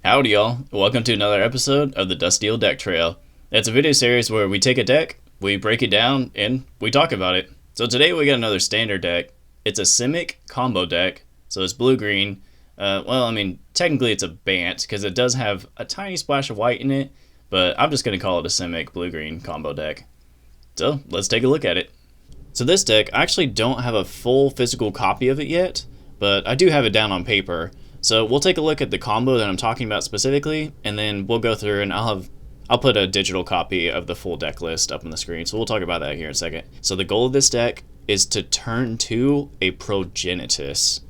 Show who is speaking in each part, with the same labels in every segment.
Speaker 1: Howdy y'all, welcome to another episode of the Dusty Deck Trail. It's a video series where we take a deck, we break it down, and we talk about it. So today we got another standard deck. It's a Simic combo deck, so it's blue-green. Technically it's a Bant, because it does have a tiny splash of white in it, but I'm just going to call it a Simic blue-green combo deck. So let's take a look at it. So this deck, I actually don't have a full physical copy of it yet, but I do have it down on paper. So we'll take a look at the combo that I'm talking about specifically, and then we'll go through and I'll put a digital copy of the full deck list up on the screen. So we'll talk about that here in a second. So the goal of this deck is to turn to a Progenitus.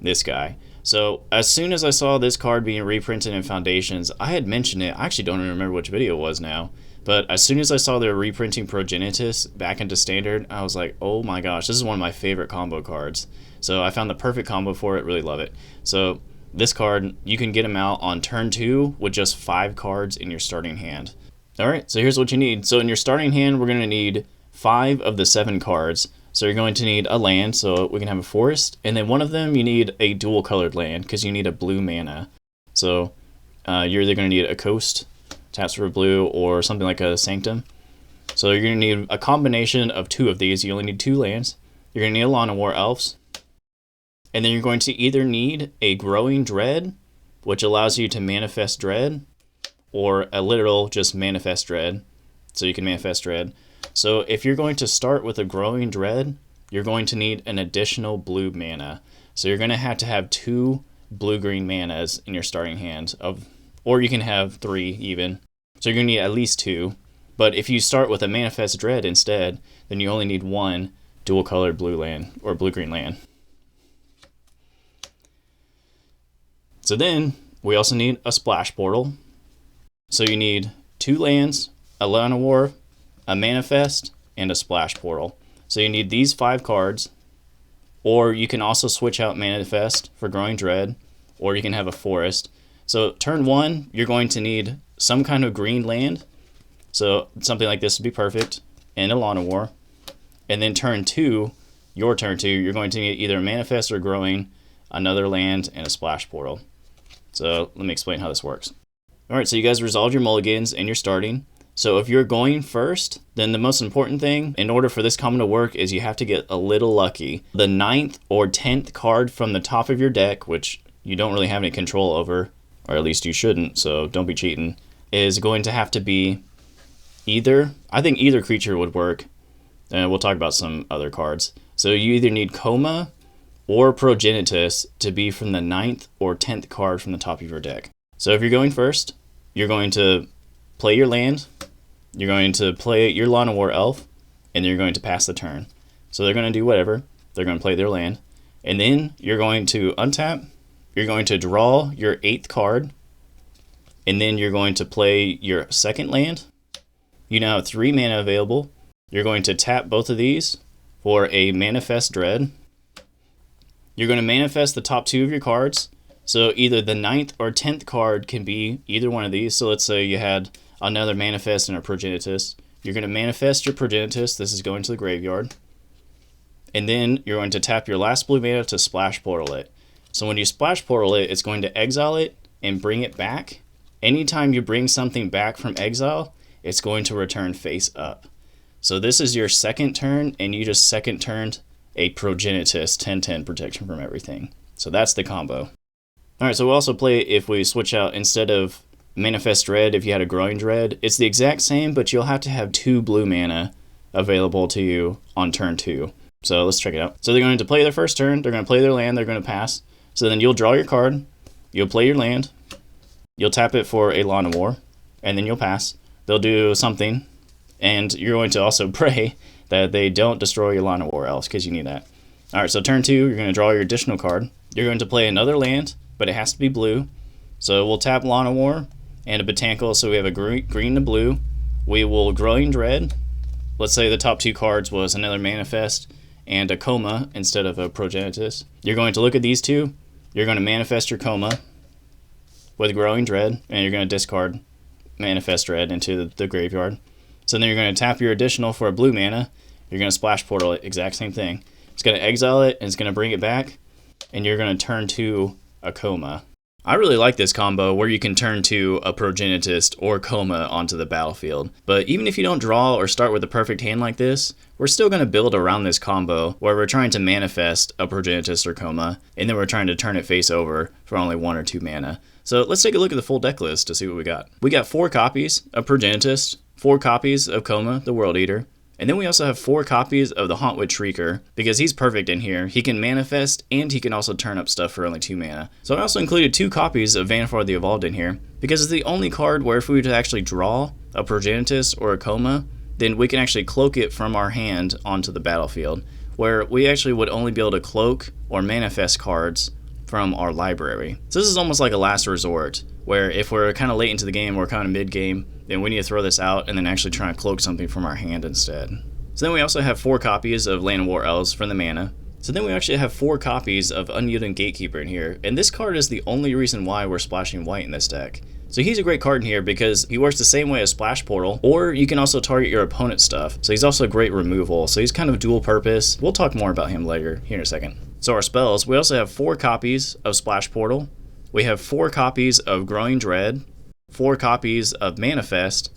Speaker 1: This guy. So as soon as I saw this card being reprinted in Foundations, I had mentioned it. I actually don't even remember which video it was now. But as soon as I saw they're reprinting Progenitus back into Standard, I was like, oh my gosh, this is one of my favorite combo cards. So I found the perfect combo for it, really love it. So this card, you can get him out on turn 2 with just 5 cards in your starting hand. Alright, so here's what you need. So in your starting hand, we're going to need 5 of the 7 cards. So you're going to need a land, so we can have a forest. And then one of them, you need a dual colored land, because you need a blue mana. So you're either going to need a coast, taps for blue, or something like a sanctum. So you're going to need a combination of 2 of these. You only need 2 lands. You're going to need a Llanowar Elves. And then you're going to either need a Growing Dread, which allows you to manifest Dread, or a literal just manifest Dread. So you can manifest Dread. So if you're going to start with a Growing Dread, you're going to need an additional blue mana. So you're going to have 2 blue-green manas in your starting hand, or you can have 3 even. So you're going to need at least 2. But if you start with a manifest Dread instead, then you only need 1 dual-colored blue land or blue-green land. So then, we also need a splash portal. So you need 2 lands, a Llanowar, a manifest, and a splash portal. So you need these 5 cards, or you can also switch out manifest for Growing Dread, or you can have a forest. So turn 1, you're going to need some kind of green land. So something like this would be perfect, and a Llanowar. And then turn 2, your turn 2, you're going to need either a manifest or growing, another land, and a splash portal. So let me explain how this works. Alright, so you guys resolved your mulligans and you're starting. So if you're going first, then the most important thing in order for this combo to work is you have to get a little lucky. The 9th or 10th card from the top of your deck, which you don't really have any control over, or at least you shouldn't, so don't be cheating, is going to have to be I think either creature would work, and we'll talk about some other cards. So you either need Koma or Progenitus to be from the 9th or 10th card from the top of your deck. So if you're going first, you're going to play your land, you're going to play your Llanowar Elf, and you're going to pass the turn. So they're going to do whatever, they're going to play their land, and then you're going to untap, you're going to draw your 8th card, and then you're going to play your 2nd land. You now have 3 mana available. You're going to tap both of these for a Manifest Dread. You're going to manifest the top 2 of your cards. So either the 9th or 10th card can be either one of these. So let's say you had another manifest and a Progenitus. You're going to manifest your Progenitus. This is going to the graveyard. And then you're going to tap your last blue mana to splash portal it. So when you splash portal it, it's going to exile it and bring it back. Anytime you bring something back from exile, it's going to return face up. So this is your 2nd turn, and you just 2nd turned a Progenitus 10/10 protection from everything. So that's the combo. Alright, so we'll also play if we switch out instead of Manifest Dread, if you had a Growing Dread. It's the exact same, but you'll have to have 2 blue mana available to you on turn 2. So let's check it out. So they're going to play their first turn, they're going to play their land, they're going to pass. So then you'll draw your card, you'll play your land, you'll tap it for a Llanowar, and then you'll pass. They'll do something, and you're going to also pray that they don't destroy your Llanowar Elves, because you need that. Alright, so turn 2, you're going to draw your additional card. You're going to play another land, but it has to be blue. So we'll tap Llanowar and a Botanical, so we have a green to blue. We will Growing Dread. Let's say the top 2 cards was another Manifest and a Koma instead of a Progenitus. You're going to look at these 2. You're going to manifest your Koma with Growing Dread, and you're going to discard Manifest Dread into the graveyard. So then you're going to tap your additional for a blue mana. You're going to splash portal it, exact same thing. It's going to exile it, and it's going to bring it back, and you're going to turn to a Koma. I really like this combo where you can turn to a Progenitus or Koma onto the battlefield. But even if you don't draw or start with a perfect hand like this, we're still going to build around this combo where we're trying to manifest a Progenitus or Koma, and then we're trying to turn it face over for only 1 or 2 mana. So let's take a look at the full deck list to see what we got. We got 4 copies of Progenitus, 4 copies of Koma, the World Eater, and then we also have 4 copies of the Hauntwoods Strieker, because he's perfect in here. He can manifest, and he can also turn up stuff for only 2 mana. So I also included 2 copies of Vannifar the Evolved in here, because it's the only card where if we were to actually draw a Progenitus or a Koma, then we can actually cloak it from our hand onto the battlefield, where we actually would only be able to cloak or manifest cards from our library. So this is almost like a last resort, where if we're kind of late into the game or kind of mid-game, then we need to throw this out and then actually try and cloak something from our hand instead. So then we also have 4 copies of Llanowar Elves for the mana. So then we actually have 4 copies of Unyielding Gatekeeper in here, and this card is the only reason why we're splashing white in this deck. So he's a great card in here because he works the same way as Splash Portal, or you can also target your opponent's stuff. So he's also a great removal, so he's kind of dual purpose. We'll talk more about him later, here in a second. So our spells, we also have 4 copies of Splash Portal, we have 4 copies of Growing Dread, 4 copies of Manifest,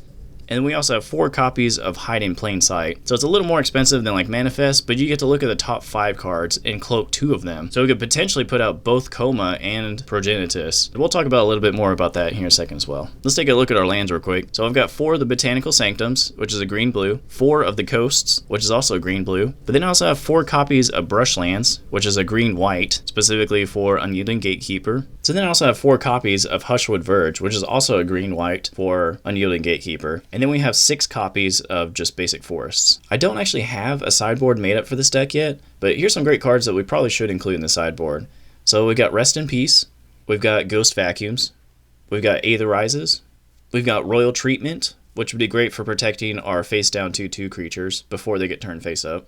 Speaker 1: and we also have 4 copies of Hide in Plain Sight. So it's a little more expensive than like Manifest, but you get to look at the top 5 cards and cloak 2 of them. So we could potentially put out both Koma and Progenitus. We'll talk about a little bit more about that here in a second as well. Let's take a look at our lands real quick. So I've got 4 of the Botanical Sanctums, which is a green-blue, 4 of the Coasts, which is also green-blue, but then I also have 4 copies of Brushlands, which is a green-white, specifically for Unyielding Gatekeeper. So then I also have 4 copies of Hushwood Verge, which is also a green-white for Unyielding Gatekeeper. And then we have 6 copies of just basic forests. I don't actually have a sideboard made up for this deck yet, but here's some great cards that we probably should include in the sideboard. So we've got Rest in Peace, we've got Ghost Vacuums, we've got Aetherizes, we've got Royal Treatment, which would be great for protecting our face-down 2/2 creatures before they get turned face-up.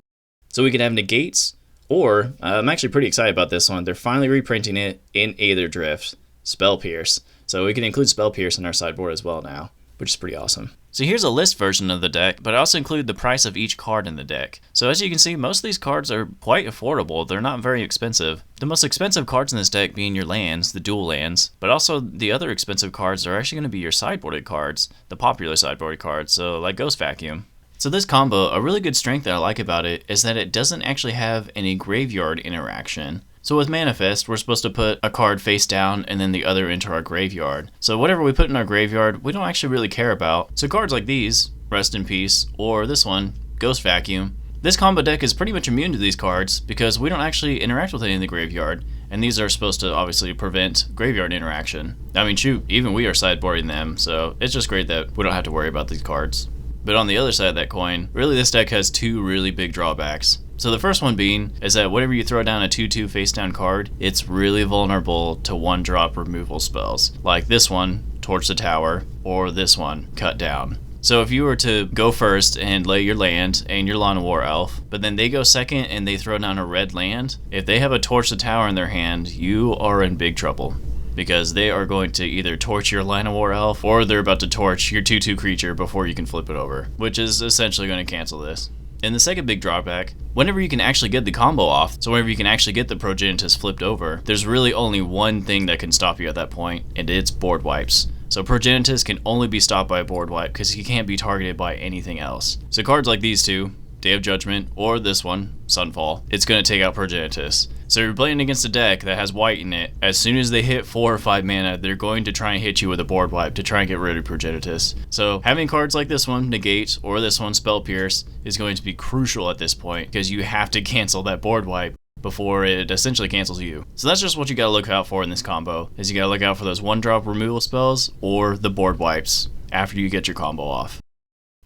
Speaker 1: So we can have Negates, or I'm actually pretty excited about this one. They're finally reprinting it in Aether Drift, Spell Pierce. So we can include Spell Pierce in our sideboard as well now, which is pretty awesome. So here's a list version of the deck, but I also include the price of each card in the deck. So as you can see, most of these cards are quite affordable. They're not very expensive. The most expensive cards in this deck being your lands, the dual lands, but also the other expensive cards are actually going to be your sideboarded cards, the popular sideboarded cards, so like Ghost Vacuum. So this combo, a really good strength that I like about it is that it doesn't actually have any graveyard interaction. So with Manifest, we're supposed to put a card face down and then the other into our graveyard. So whatever we put in our graveyard, we don't actually really care about. So cards like these, Rest in Peace, or this one, Ghost Vacuum, this combo deck is pretty much immune to these cards because we don't actually interact with any in the graveyard. And these are supposed to obviously prevent graveyard interaction. I mean, shoot, even we are sideboarding them, so it's just great that we don't have to worry about these cards. But on the other side of that coin, really this deck has 2 really big drawbacks. So the first one being is that whenever you throw down a 2/2 face down card, it's really vulnerable to 1-drop removal spells. Like this one, Torch the Tower, or this one, Cut Down. So if you were to go first and lay your land and your Llanowar Elf, but then they go second and they throw down a red land, if they have a Torch the Tower in their hand, you are in big trouble. Because they are going to either torch your Llanowar Elf, or they're about to torch your 2/2 creature before you can flip it over, which is essentially going to cancel this. And the second big drawback, whenever you can actually get the combo off, so whenever you can actually get the Progenitus flipped over, there's really only one thing that can stop you at that point, and it's board wipes. So Progenitus can only be stopped by a board wipe because he can't be targeted by anything else. So cards like these two, Day of Judgment, or this one, Sunfall, it's going to take out Progenitus. So you're playing against a deck that has white in it. As soon as they hit 4 or 5 mana, they're going to try and hit you with a board wipe to try and get rid of Progenitus. So having cards like this one, Negate, or this one, Spell Pierce, is going to be crucial at this point because you have to cancel that board wipe before it essentially cancels you. So that's just what you gotta look out for in this combo, is you gotta look out for those 1-drop removal spells or the board wipes after you get your combo off.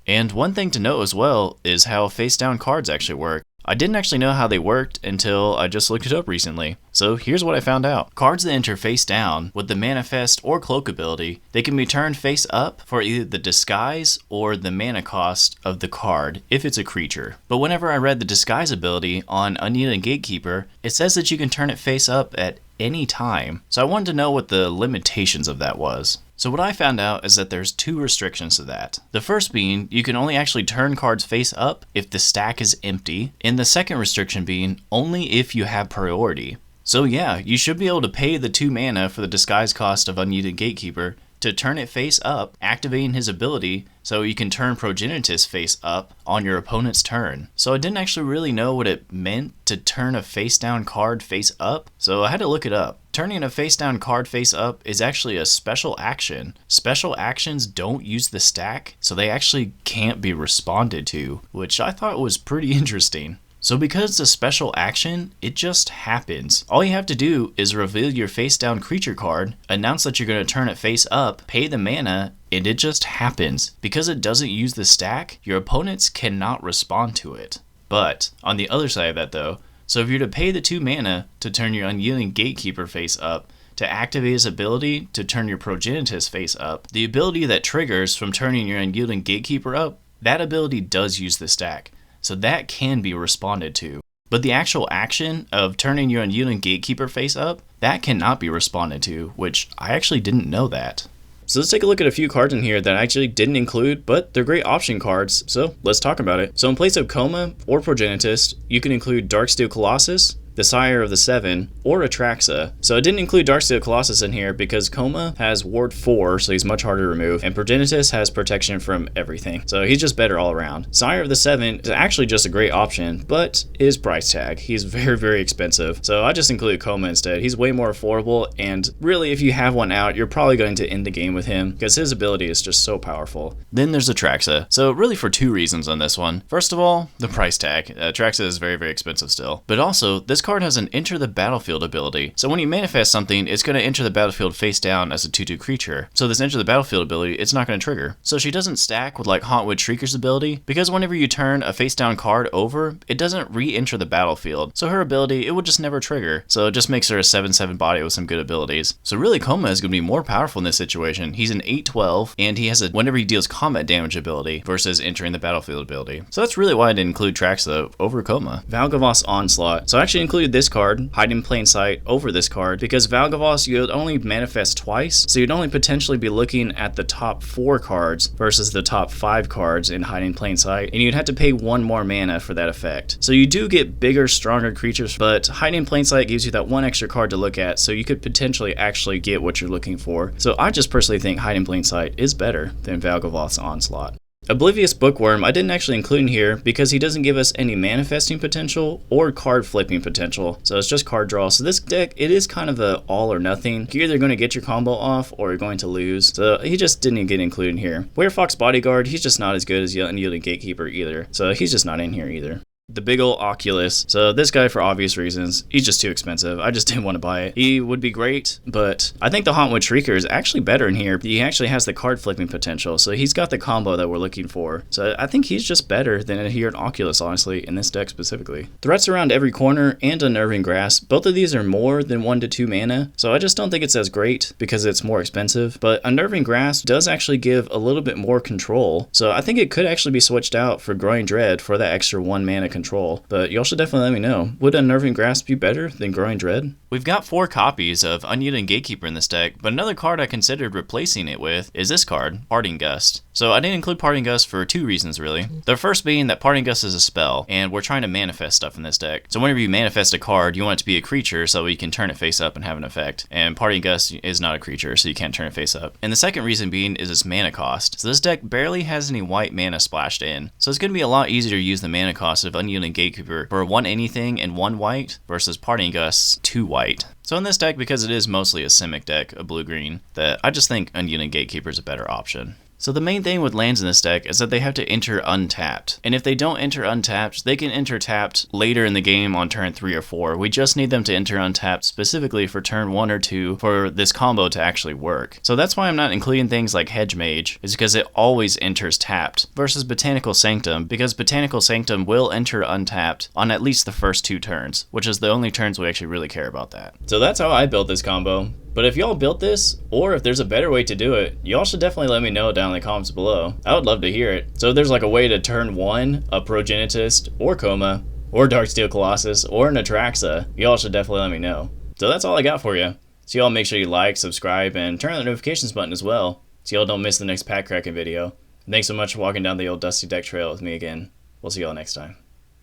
Speaker 1: And one thing to note as well is how face down cards actually work. I didn't actually know how they worked until I just looked it up recently. So here's what I found out. Cards that enter face down with the Manifest or Cloak ability, they can be turned face up for either the disguise or the mana cost of the card if it's a creature. But whenever I read the disguise ability on Unyielding Gatekeeper, it says that you can turn it face up at any time. So I wanted to know what the limitations of that was. So what I found out is that there's 2 restrictions to that. The first being, you can only actually turn cards face up if the stack is empty, and the second restriction being, only if you have priority. So yeah, you should be able to pay the 2 mana for the disguise cost of Unyielding Gatekeeper to turn it face up, activating his ability so you can turn Progenitus face up on your opponent's turn. So I didn't actually really know what it meant to turn a face down card face up, so I had to look it up. Turning a face down card face up is actually a special action. Special actions don't use the stack, so they actually can't be responded to, which I thought was pretty interesting. So because it's a special action, it just happens. All you have to do is reveal your face down creature card, announce that you're going to turn it face up, pay the mana, and it just happens. Because it doesn't use the stack, your opponents cannot respond to it. But on the other side of that though, so if you're to pay the 2 mana to turn your Unyielding Gatekeeper face up, to activate his ability to turn your Progenitus face up, the ability that triggers from turning your Unyielding Gatekeeper up, that ability does use the stack. So that can be responded to. But the actual action of turning your Unyielding Gatekeeper face up, that cannot be responded to, which I actually didn't know that. So let's take a look at a few cards in here that I actually didn't include, but they're great option cards, so let's talk about it. So in place of Koma or Progenitus, you can include Darksteel Colossus, the Sire of the Seven, or Atraxa. So I didn't include Darksteel Colossus in here because Koma has Ward 4, so he's much harder to remove, and Progenitus has protection from everything. So he's just better all around. Sire of the Seven is actually just a great option, but his price tag, he's very, very expensive. So I just included Koma instead. He's way more affordable, and really if you have one out, you're probably going to end the game with him because his ability is just so powerful. Then there's Atraxa. So really for 2 reasons on this one. First of all, the price tag. Atraxa is very, very expensive still. But also, this card has an enter the battlefield ability. So when you manifest something, it's going to enter the battlefield face down as a 2/2 creature. So this enter the battlefield ability, it's not going to trigger. So she doesn't stack with like Hauntwoods Strieker's ability, because whenever you turn a face down card over, it doesn't re-enter the battlefield. So her ability, it would just never trigger. So it just makes her a 7/7 body with some good abilities. So really Koma is going to be more powerful in this situation. He's an 8/12, and he has a whenever he deals combat damage ability versus entering the battlefield ability. So that's really why I didn't include Traxa over Koma. Valgavoss Onslaught. So I actually included this card, Hide in Plain Sight, over this card because Valgavoss, you'd only manifest twice, so you'd only potentially be looking at the top 4 cards versus the top 5 cards in Hide in Plain Sight, and you'd have to pay 1 more mana for that effect. So you do get bigger, stronger creatures, but Hide in Plain Sight gives you that 1 extra card to look at, so you could potentially actually get what you're looking for. So I just personally think Hide in Plain Sight is better than Valgavoss Onslaught. Oblivious Bookworm I didn't actually include in here because he doesn't give us any manifesting potential or card flipping potential, so it's just card draw. So this deck, it is kind of a all or nothing. You're either going to get your combo off or you're going to lose, so he just didn't get included in here. Werefox Bodyguard, he's just not as good as Unyielding Gatekeeper either, so he's just not in here either. The big ol' Oculus. So this guy, for obvious reasons, he's just too expensive. I just didn't want to buy it. He would be great, but I think the Hauntwoods Strieker is actually better in here. He actually has the card flipping potential, so he's got the combo that we're looking for. So I think he's just better than here at Oculus, honestly, in this deck specifically. Threats around every corner and Unnerving Grasp. Both of these are more than 1 to 2 mana, so I just don't think it's as great because it's more expensive. But Unnerving Grasp does actually give a little bit more control, so I think it could actually be switched out for Growing Dread for that extra 1 mana control. But y'all should definitely let me know. Would Unnerving Grasp be better than Growing Dread? We've got 4 copies of Unyielding Gatekeeper in this deck, but another card I considered replacing it with is this card, Parting Gust. So I didn't include Parting Gust for 2 reasons really. The first being that Parting Gust is a spell, and we're trying to manifest stuff in this deck. So whenever you manifest a card, you want it to be a creature so you can turn it face up and have an effect. And Parting Gust is not a creature, so you can't turn it face up. And the second reason being is its mana cost. So this deck barely has any white mana splashed in. So it's going to be a lot easier to use the mana cost of Unyielding Gatekeeper for 1 anything and 1 white versus Parting Gust's 2 white. So in this deck, because it is mostly a Simic deck, a blue-green, that I just think Unyielding Gatekeeper is a better option. So the main thing with lands in this deck is that they have to enter untapped. And if they don't enter untapped, they can enter tapped later in the game on turn 3 or 4. We just need them to enter untapped specifically for turn 1 or 2 for this combo to actually work. So that's why I'm not including things like Hedge Mage, is because it always enters tapped, versus Botanical Sanctum, because Botanical Sanctum will enter untapped on at least the first 2 turns, which is the only turns we actually really care about that. So that's how I built this combo. But if y'all built this, or if there's a better way to do it, y'all should definitely let me know down in the comments below. I would love to hear it. So if there's like a way to turn 1 a Progenitus, or Koma, or Darksteel Colossus, or an Atraxa, y'all should definitely let me know. So that's all I got for you. So y'all make sure you like, subscribe, and turn on the notifications button as well, so y'all don't miss the next pack cracking video. And thanks so much for walking down the old dusty deck trail with me again. We'll see y'all next time.